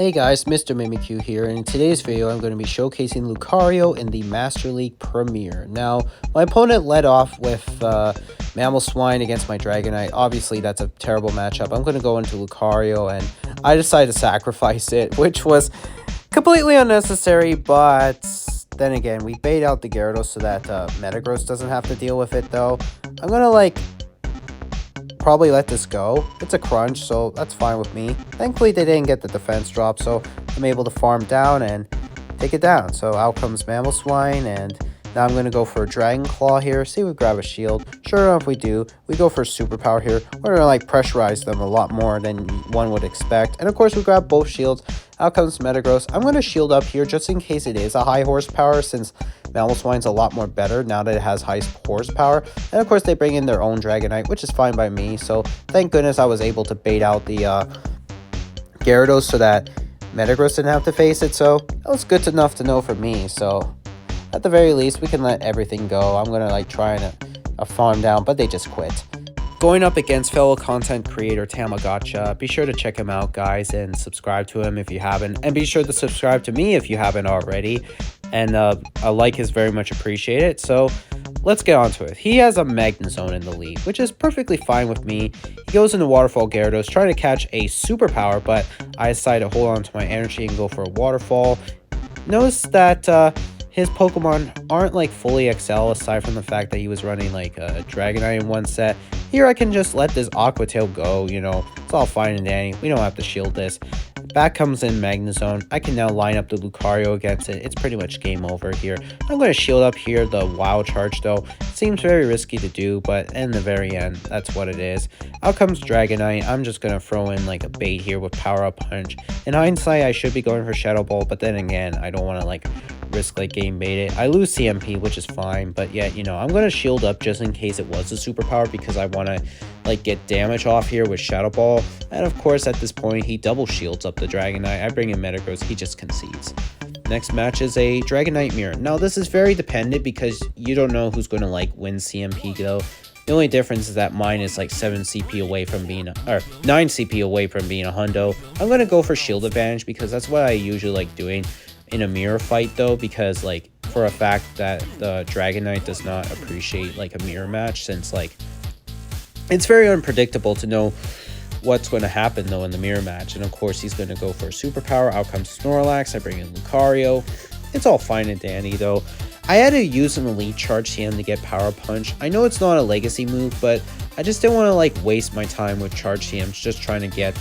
Hey guys, Mr. Mimikyu here, and in today's video I'm going to be showcasing Lucario in the Master League Premier. Now, my opponent led off with Mammal Swine against my Dragonite. Obviously, that's a terrible matchup. I'm going to go into Lucario, and I decided to sacrifice it, which was completely unnecessary, but then again, we bait out the Gyarados so that Metagross doesn't have to deal with it, though. I'm going to, probably let this go. It's a crunch, so that's fine with me. Thankfully, they didn't get the defense drop, so I'm able to farm down and take it down. So out comes Mammal Swine, and now I'm going to go for a Dragon Claw here. See if we grab a shield. Sure enough, we do. We go for Superpower here. We're going to pressurize them a lot more than one would expect. And of course, we grab both shields. Out comes Metagross. I'm going to shield up here just in case it is a high horsepower, since Mammal Swine's a lot more better now that it has high horsepower. And of course, they bring in their own Dragonite, which is fine by me. So thank goodness I was able to bait out the Gyarados so that Metagross didn't have to face it. So that was good enough to know for me. So at the very least, we can let everything go. I'm going to try and farm down, but they just quit. Going up against fellow content creator Tamagotcha. Be sure to check him out, guys, and subscribe to him if you haven't. And be sure to subscribe to me if you haven't already. And a like is very much appreciated. So let's get on to it. He has a Magnezone in the lead, which is perfectly fine with me. He goes into Waterfall Gyarados, trying to catch a superpower, but I decide to hold on to my energy and go for a Waterfall. Notice that his Pokemon aren't fully Excel, aside from the fact that he was running a Dragonite in one set. Here I can just let this Aqua Tail go, it's all fine and dandy. We don't have to shield this. Back comes in Magnezone. I can now line up the Lucario against it. It's pretty much game over here. I'm going to shield up here the Wild Charge, though. Seems very risky to do, but in the very end, that's what it is. Out comes Dragonite. I'm just going to throw in a bait here with Power Up Punch. In hindsight, I should be going for Shadow Ball, but then again, I don't want to risk game bait it. I lose CMP, which is fine, but yet, I'm going to shield up just in case it was a superpower, because I want to get damage off here with Shadow Ball. And of course, at this point, he double shields up the Dragonite. I bring in Metagross, he just concedes. Next match is a Dragonite Mirror. Now, this is very dependent because you don't know who's going to win CMP, though. The only difference is that mine is 7 CP away from being, or 9 CP away from being a hundo. I'm going to go for shield advantage because that's what I usually like doing in a mirror fight, though, because for a fact that the Dragonite does not appreciate a mirror match, since it's very unpredictable to know what's going to happen though in the mirror match. And of course, he's going to go for a superpower. Out comes Snorlax. I bring in Lucario. It's all fine and dandy, though. I had to use an Elite Charge TM to get Power Punch. I know it's not a legacy move, but I just didn't want to waste my time with Charge TMs just trying to get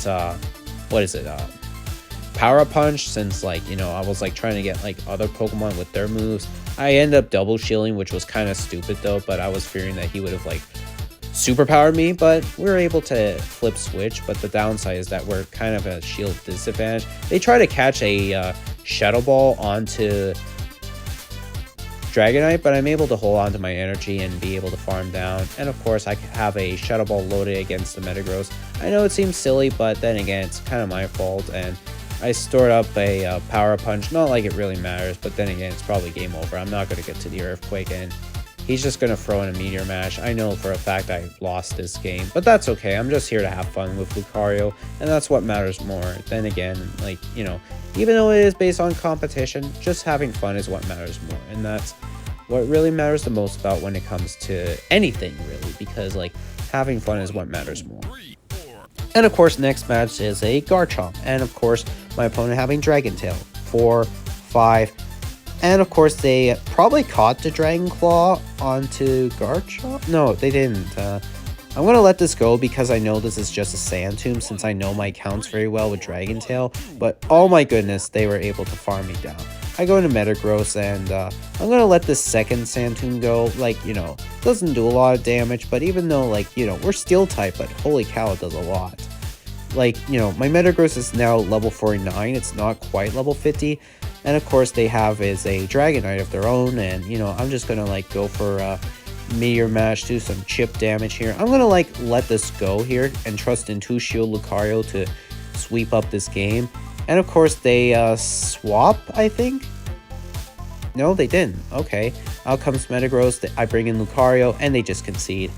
Power Punch, since I was trying to get other Pokemon with their moves. I ended up double shielding, which was kind of stupid though, but I was fearing that he would have superpowered me, but we were able to flip switch. But the downside is that we're kind of a shield disadvantage. They try to catch a Shadow Ball onto Dragonite, but I'm able to hold on to my energy and be able to farm down. And of course, I have a Shadow Ball loaded against the Metagross. I know it seems silly, but then again, it's kind of my fault, and I stored up a Power Punch. Not like it really matters, but then again, it's probably game over. I'm not going to get to the Earthquake, and he's just going to throw in a Meteor Mash. I know for a fact I lost this game, but that's okay. I'm just here to have fun with Lucario, and that's what matters more. Then again, even though it is based on competition, just having fun is what matters more, and that's what really matters the most about when it comes to anything, really, because having fun is what matters more. And of course, next match is a Garchomp, and of course, my opponent having Dragon Tail, 4, 5, and of course, they probably caught the Dragon Claw onto Garchomp. No, they didn't. I'm going to let this go because I know this is just a Sand Tomb, since I know my accounts very well with Dragon Tail, but oh my goodness, they were able to farm me down. I go into Metagross, and I'm going to let this second Sand Tomb go. Doesn't do a lot of damage, but even though, we're Steel type, but holy cow, it does a lot. My Metagross is now level 49. It's not quite level 50. And of course, they have is a Dragonite of their own, and, I'm just going to, go for Meteor Mash, do some chip damage here. I'm going to, let this go here and trust in 2 Shield Lucario to sweep up this game. And of course, they swap, I think? No, they didn't. Okay. Out comes Metagross. I bring in Lucario, and they just concede.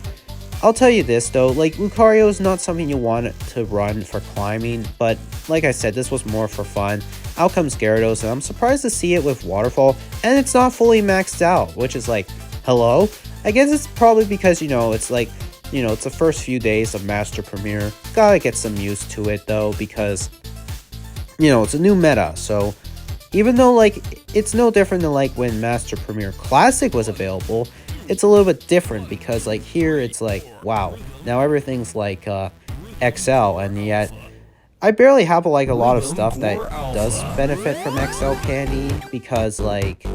I'll tell you this though, like Lucario is not something you want to run for climbing, but like I said, this was more for fun. Out comes Gyarados, and I'm surprised to see it with Waterfall, and it's not fully maxed out, which is like, hello? I guess it's probably because, you know, it's like, you know, it's the first few days of Master Premier. Gotta get some used to it though, because, you know, it's a new meta, so even though, like, it's no different than, like, when Master Premier Classic was available, it's a little bit different, because, like, here, it's like, wow, now everything's, like, XL, and yet, I barely have, like, a lot of stuff that does benefit from XL candy, because, like,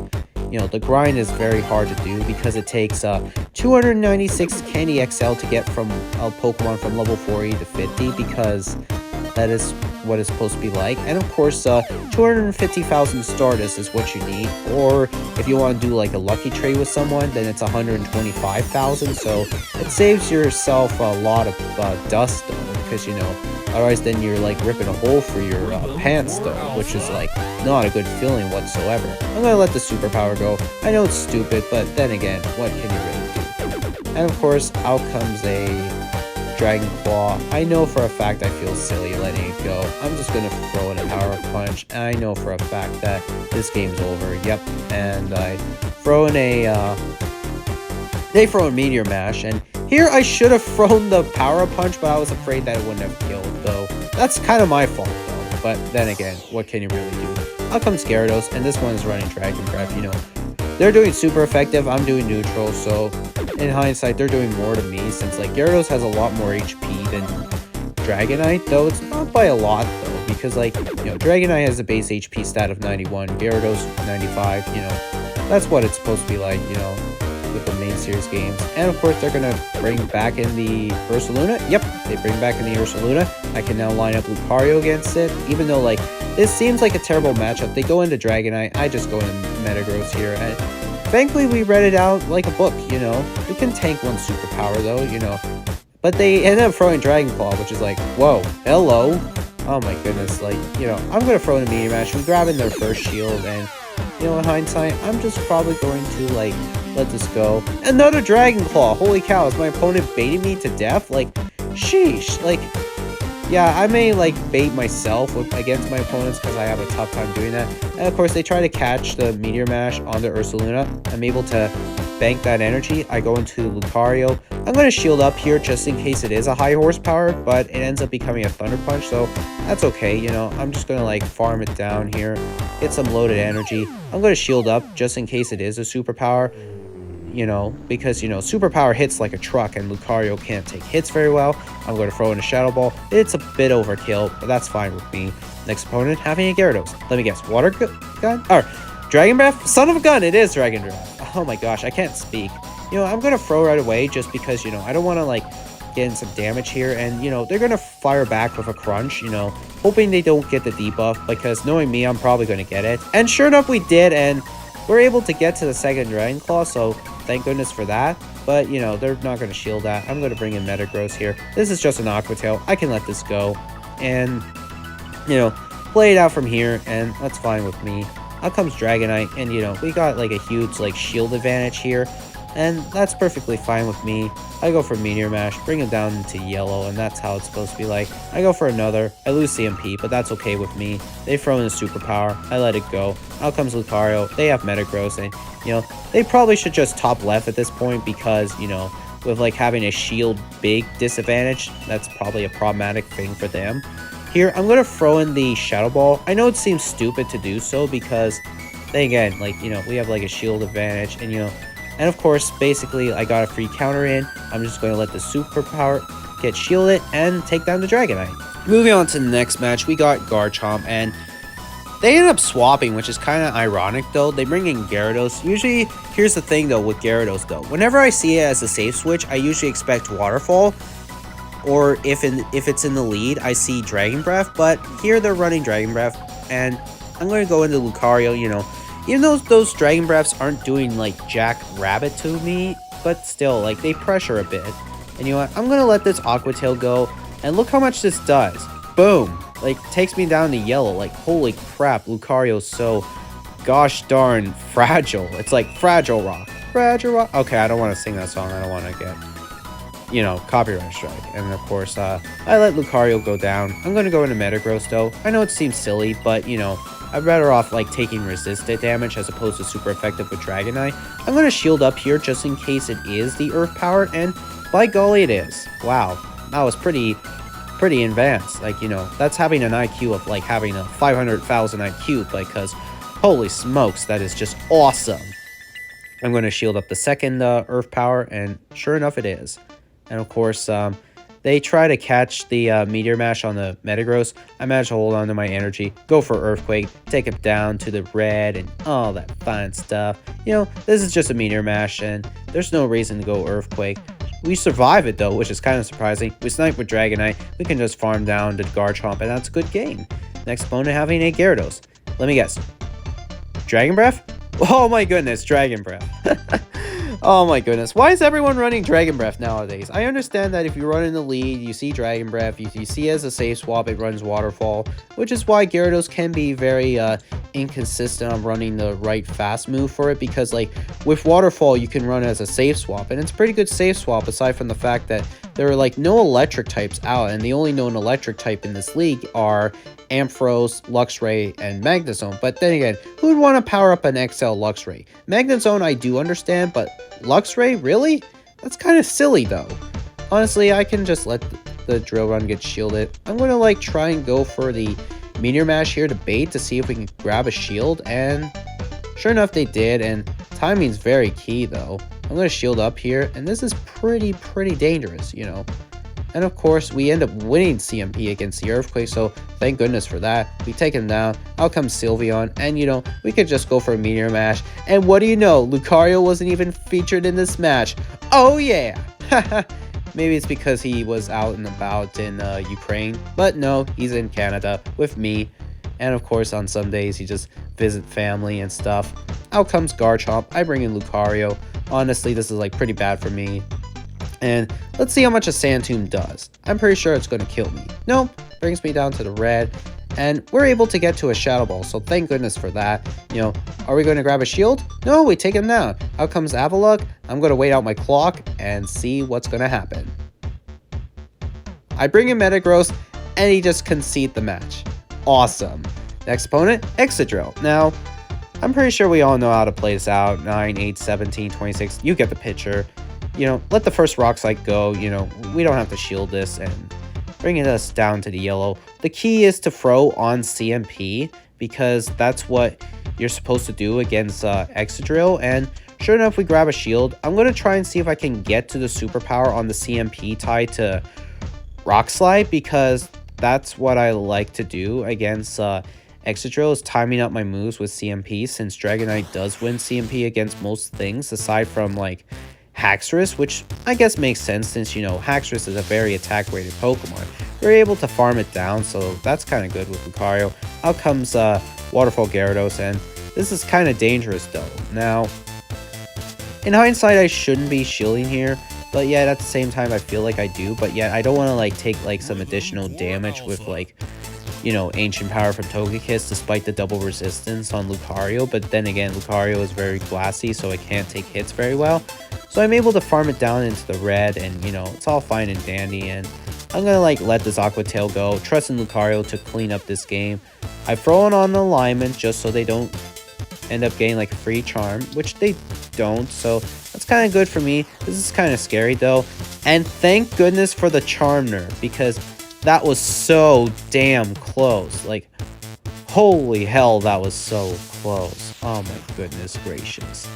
you know, the grind is very hard to do, because it takes, 296 candy XL to get from a Pokemon from level 40 to 50, because that is what it's supposed to be like. And of course, 250,000 Stardust is what you need. Or if you want to do like a lucky trade with someone, then it's 125,000. So it saves yourself a lot of dust though, because, you know, otherwise then you're like ripping a hole for your pants though, which is like not a good feeling whatsoever. I'm gonna let the superpower go. I know it's stupid, but then again, what can you really do? And of course, out comes a Dragon Claw. I know for a fact I feel silly letting it go. I'm just gonna throw in a Power Punch, and I know for a fact that this game's over. Yep, and I throw in a they throw a Meteor Mash, and here I should have thrown the Power Punch, but I was afraid that it wouldn't have killed, though. That's kind of my fault, though. But then again, what can you really do? Out comes Gyarados, and this one is running Dragon Breath, you know. They're doing super effective, I'm doing neutral, so in hindsight, they're doing more to me, since like Gyarados has a lot more HP than Dragonite, though it's not by a lot though, because like, you know, Dragonite has a base HP stat of 91, Gyarados 95, you know, that's what it's supposed to be like, you know, with the main series games. And of course, they're gonna bring back in the Ursaluna. Yep, they bring back in the Ursaluna. I can now line up Lucario against it, even though like this seems like a terrible matchup. They go into Dragonite, I just go into Metagross here, and thankfully we read it out like a book, you know. We can tank one superpower though, you know. But they end up throwing Dragon Claw, which is like, whoa, hello. Oh my goodness, like, you know, I'm gonna throw in a Meteor Mash. We grab in their first shield, and, you know, in hindsight, I'm just probably going to, like, let this go. Another Dragon Claw! Holy cow, is my opponent baiting me to death? Like, sheesh, like, yeah, I may, like, bait myself against my opponents because I have a tough time doing that. And, of course, they try to catch the Meteor Mash on the Ursaluna. I'm able to bank that energy. I go into Lucario. I'm going to shield up here just in case it is a high horsepower, but it ends up becoming a Thunder Punch, so that's okay, you know. I'm just going to, like, farm it down here, get some loaded energy. I'm going to shield up just in case it is a superpower, you know, because, you know, superpower hits like a truck and Lucario can't take hits very well. I'm going to throw in a Shadow Ball. It's a bit overkill, but that's fine with me. Next opponent having a Gyarados. Let me guess, Water Gun? Or Dragon Breath? Son of a gun, it is Dragon Breath. Oh my gosh, I can't speak. You know, I'm going to throw right away just because, you know, I don't want to, like, get in some damage here. And, you know, they're going to fire back with a Crunch, you know, hoping they don't get the debuff, because knowing me, I'm probably going to get it. And sure enough, we did, and we're able to get to the second Dragon Claw, so thank goodness for that. But, you know, they're not going to shield that. I'm going to bring in Metagross here. This is just an Aqua Tail. I can let this go and, you know, play it out from here, and that's fine with me. Out comes Dragonite, and, you know, we got, like, a huge, like, shield advantage here, and that's perfectly fine with me. I go for Meteor Mash, bring him down into yellow, and that's how it's supposed to be like. I go for another. I lose CMP, but that's okay with me. They throw in a superpower. I let it go. Out comes Lucario. They have Metagross, and, you know, they probably should just top left at this point because, you know, with, like, having a shield big disadvantage, that's probably a problematic thing for them. Here, I'm going to throw in the Shadow Ball. I know it seems stupid to do so because, then again, like, you know, we have, like, a shield advantage, and, you know, and of course, basically, I got a free counter in. I'm just going to let the superpower get shielded and take down the Dragonite. Moving on to the next match, we got Garchomp, and they ended up swapping, which is kind of ironic, though. They bring in Gyarados. Usually, here's the thing, though, with Gyarados, though. Whenever I see it as a safe switch, I usually expect Waterfall. Or if it's in the lead, I see Dragon Breath. But here, they're running Dragon Breath, and I'm going to go into Lucario, you know. Even though those Dragon Breaths aren't doing, like, Jack Rabbit to me, but still, like, they pressure a bit. And you know what? I'm going to let this Aqua Tail go, and look how much this does. Boom! Like, takes me down to yellow. Like, holy crap, Lucario's so gosh darn fragile. It's like Fragile Rock. Fragile Rock. Okay, I don't want to sing that song. I don't want to get you know, copyright strike. And of course, I let Lucario go down. I'm going to go into Metagross though. I know it seems silly, but you know, I'd rather off like taking resisted damage as opposed to super effective with Dragonite. I'm going to shield up here just in case it is the Earth Power, and by golly it is. Wow, that was pretty advanced. Like, you know, that's having an IQ of like having a 500,000 IQ, because holy smokes, that is just awesome. I'm going to shield up the second Earth Power, and sure enough it is. And of course, they try to catch the Meteor Mash on the Metagross. I managed to hold on to my energy, go for Earthquake, take it down to the red, and all that fun stuff. You know, this is just a Meteor Mash, and there's no reason to go Earthquake. We survive it though, which is kind of surprising. We snipe with Dragonite, we can just farm down to Garchomp, and that's a good game. Next opponent having a Gyarados. Let me guess. Dragon Breath? Oh my goodness, Dragon Breath. Oh my goodness. Why is everyone running Dragon Breath nowadays? I understand that if you run in the lead, you see Dragon Breath, you see as a safe swap, it runs Waterfall, which is why Gyarados can be very inconsistent on running the right fast move for it, because like with Waterfall, you can run as a safe swap, and it's a pretty good safe swap aside from the fact that there are like no electric types out, and the only known electric type in this league are Ampharos, Luxray, and Magnezone. But then again, who would want to power up an XL Luxray? Magnezone I do understand, but Luxray, really? That's kind of silly though. Honestly, I can just let the Drill Run get shielded. I'm going to like try and go for the Meteor Mash here to bait to see if we can grab a shield, and sure enough they did, and timing's very key though. I'm going to shield up here, and this is pretty dangerous, you know. And of course, we end up winning CMP against the Earthquake, so thank goodness for that. We take him down, out comes Sylveon, and you know, we could just go for a Meteor Mash. And what do you know, Lucario wasn't even featured in this match. Oh yeah! Maybe it's because he was out and about in Ukraine, but no, he's in Canada with me. And of course, on some days, he just visit family and stuff. Out comes Garchomp, I bring in Lucario. Honestly, this is like pretty bad for me. And let's see how much a Sand Tomb does. I'm pretty sure it's going to kill me. Nope, brings me down to the red. And we're able to get to a Shadow Ball, so thank goodness for that. You know, are we going to grab a shield? No, we take him down. Out comes Avalugg. I'm going to wait out my clock and see what's going to happen. I bring in Metagross, and he just concede the match. Awesome. Next opponent, Excadrill. Now, I'm pretty sure we all know how to play this out. 9, 8, 17, 26. You get the picture. You know, let the first Rock Slide go. You know, we don't have to shield this, and bringing us down to the yellow. The key is to throw on CMP, because that's what you're supposed to do against Excadrill. And sure enough, we grab a shield. I'm going to try and see if I can get to the superpower on the CMP tied to Rock Slide, because that's what I like to do against Excadrill, is timing up my moves with CMP, since Dragonite does win CMP against most things aside from like Haxorus, which I guess makes sense since, you know, Haxorus is a very attack-rated Pokemon. We're able to farm it down, so that's kind of good with Lucario. Out comes Waterfall Gyarados, and this is kind of dangerous though. Now, in hindsight, I shouldn't be shielding here, but yet at the same time, I feel like I do. But yet, I don't want to like take like some additional damage with like, you know, Ancient Power from Togekiss, despite the double resistance on Lucario. But then again, Lucario is very glassy, so it can't take hits very well. So I'm able to farm it down into the red, and you know, it's all fine and dandy, and I'm gonna like let this Aqua Tail go, trust in Lucario to clean up this game. I've thrown on the alignment just so they don't end up getting like a free charm, which they don't, so that's kind of good for me. This is kind of scary though, and thank goodness for the charm nerf, because that was so damn close. Like, holy hell, that was so close. Oh my goodness gracious.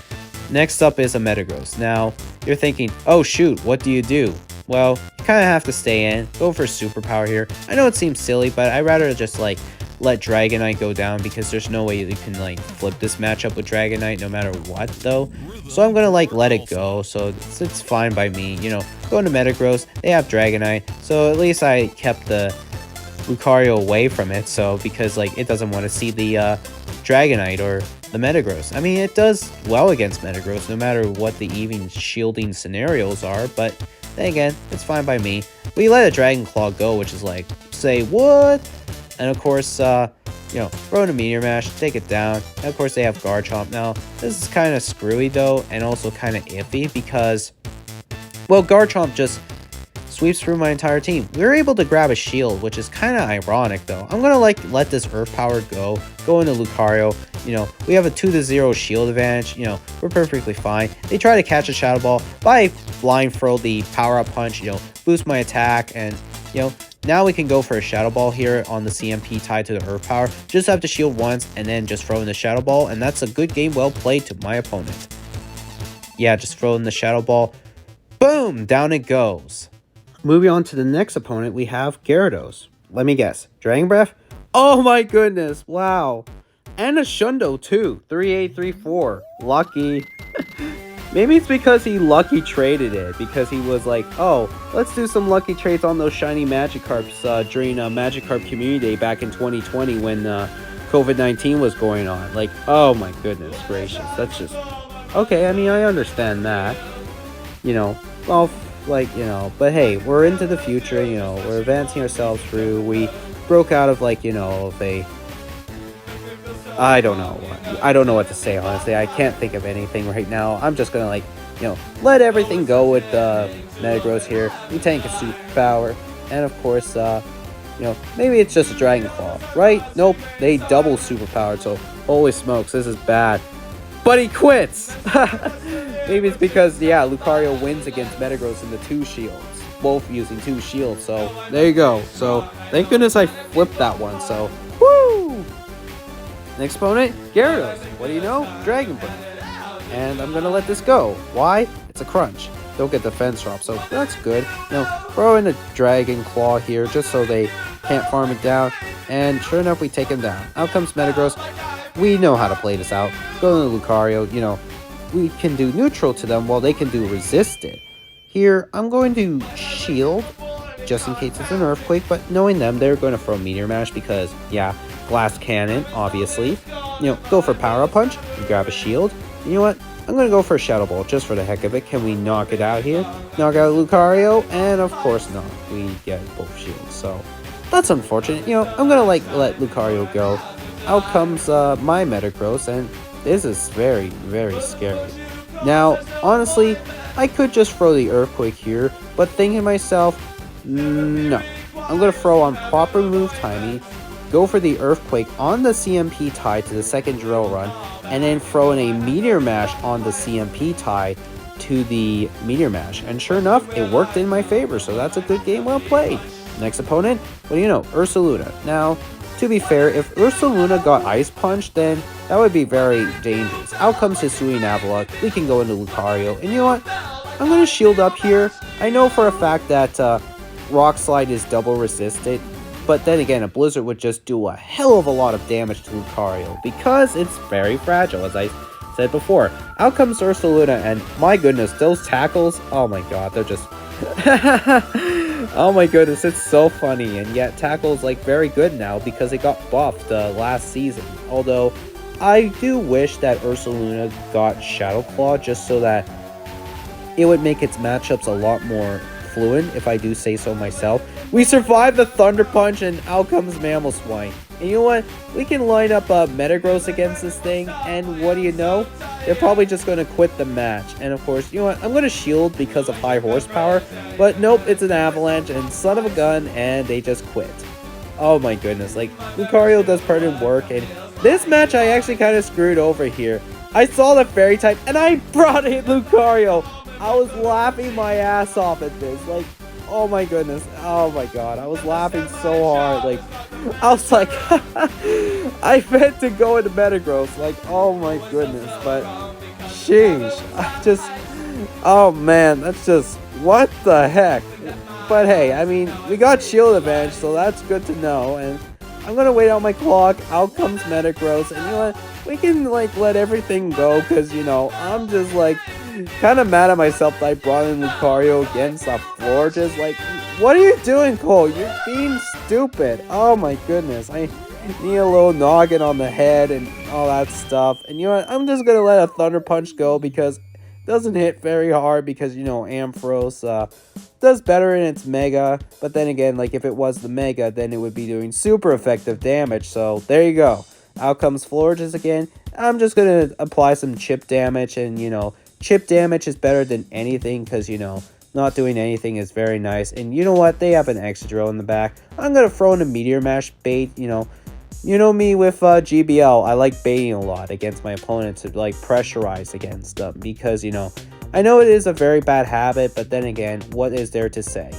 Next up is a Metagross. Now, you're thinking, oh shoot, what do you do? Well, you kind of have to stay in, go for superpower here. I know it seems silly, but I'd rather just like let Dragonite go down, because there's no way you can like flip this matchup with Dragonite no matter what though. So I'm gonna like let it go, so it's fine by me. You know, going to Metagross, they have Dragonite, so at least I kept the Lucario away from it, so because like it doesn't want to see the Dragonite or the Metagross. I mean, it does well against Metagross no matter what the even shielding scenarios are, but then again, it's fine by me. We let a Dragon Claw go, which is like, say what? And of course, you know, throw in a Meteor Mash, take it down. And of course, they have Garchomp. Now, this is kind of screwy though, and also kind of iffy, because, well, Garchomp just sweeps through my entire team. We were able to grab a shield, which is kind of ironic though. I'm gonna like let this Earth Power go into Lucario. You know, we have a 2-0 shield advantage. You know, we're perfectly fine. They try to catch a Shadow Ball, but I blind throw the Power Up Punch, you know, boost my attack, and you know, now we can go for a Shadow Ball here on the CMP tied to the Earth Power. Just have to shield once and then just throw in the Shadow Ball, and that's a good game well played to my opponent. Yeah, just throw in the Shadow Ball. Boom! Down it goes. Moving on to the next opponent, we have Gyarados. Let me guess. Dragon Breath? Oh my goodness! Wow. And a Shundo too. 3-8-3-4. Lucky. Maybe it's because he lucky traded it. Because he was like, oh, let's do some lucky trades on those shiny Magikarps during Magikarp Community Day back in 2020 when COVID-19 was going on. Like, oh my goodness gracious. That's just... Okay, I mean, I understand that. You know, well, like, you know, but hey, we're into the future, you know, we're advancing ourselves through. We broke out of, like, you know, of a... I don't know what to say, honestly. I can't think of anything right now. I'm just gonna, like, you know, let everything go with Metagross here. We tank a superpower, and of course, you know, maybe it's just a Dragon Claw, right? Nope, they double superpowered, so holy smokes, this is bad. But he quits! Maybe it's because, yeah, Lucario wins against Metagross in the 2 shields. Both using 2 shields, so there you go. So, thank goodness I flipped that one, so, woo! Next opponent, Gyarados. What do you know? Dragon Breath. And I'm gonna let this go. Why? It's a crunch. Don't get defense drop, so that's good. You know, throw in a Dragon Claw here, just so they can't farm it down. And sure enough, we take him down. Out comes Metagross. We know how to play this out. Go to Lucario, you know, we can do neutral to them while they can do resisted. Here, I'm going to shield, just in case it's an Earthquake, but knowing them, they're going to throw Meteor Mash because, yeah, Glass Cannon, obviously. You know, go for Power Up Punch, you grab a shield. You know what? I'm going to go for a Shadow Ball just for the heck of it. Can we knock it out here? Knock out Lucario, and of course not. We get both shields, so that's unfortunate. You know, I'm going to, like, let Lucario go. Out comes my Metagross, and this is very, very scary. Now, honestly, I could just throw the Earthquake here, but thinking to myself, no. I'm going to throw on proper move timing, go for the Earthquake on the CMP tie to the second drill run, and then throw in a Meteor Mash on the CMP tie to the Meteor Mash. And sure enough, it worked in my favor, so that's a good game well played. Next opponent, what do you know? Ursaluna. Now, to be fair, if Ursaluna got Ice Punch, then that would be very dangerous. Out comes Hisui and Avalok. We can go into Lucario. And you know what? I'm going to shield up here. I know for a fact that Rock Slide is double resisted. But then again, a Blizzard would just do a hell of a lot of damage to Lucario because it's very fragile, as I said before. Out comes Ursaluna, and my goodness, those tackles, oh my god, they're just... Oh my goodness, it's so funny, and yet Tackle's like very good now because it got buffed last season. Although, I do wish that Ursaluna got Shadow Claw just so that it would make its matchups a lot more fluent, if I do say so myself. We survived the Thunder Punch, and out comes Mamoswine. And you know what? We can line up Metagross against this thing, and what do you know? They're probably just going to quit the match. And of course, you know what? I'm going to shield because of high horsepower, but nope, it's an Avalanche, and son of a gun, and they just quit. Oh my goodness, like, Lucario does permanent work, and this match I actually kind of screwed over here. I saw the Fairy type, and I brought in Lucario. I was laughing my ass off at this, like, oh my goodness, oh my god, I was laughing so hard, like, I was like, I meant to go into Metagross, like, oh my goodness, but, sheesh, I just, oh man, that's just, what the heck, but hey, I mean, we got shield advantage, so that's good to know, and I'm gonna wait out my clock, out comes Metagross, and you know what, we can, like, let everything go, because, you know, I'm just, like, kind of mad at myself that I brought in Lucario against a Florges. Like, what are you doing, Cole? You're being stupid. Oh my goodness. I need a little noggin on the head and all that stuff. And you know what? I'm just going to let a Thunder Punch go because it doesn't hit very hard because, you know, Ampharos does better in its Mega. But then again, like, if it was the Mega, then it would be doing super effective damage. So, there you go. Out comes Florges again. I'm just going to apply some chip damage and, you know, chip damage is better than anything because, you know, not doing anything is very nice. And you know what? They have an Excadrill in the back. I'm going to throw in a Meteor Mash bait, You know me with GBL, I like baiting a lot against my opponents to like pressurize against them because, I know it is a very bad habit, but then again, what is there to say?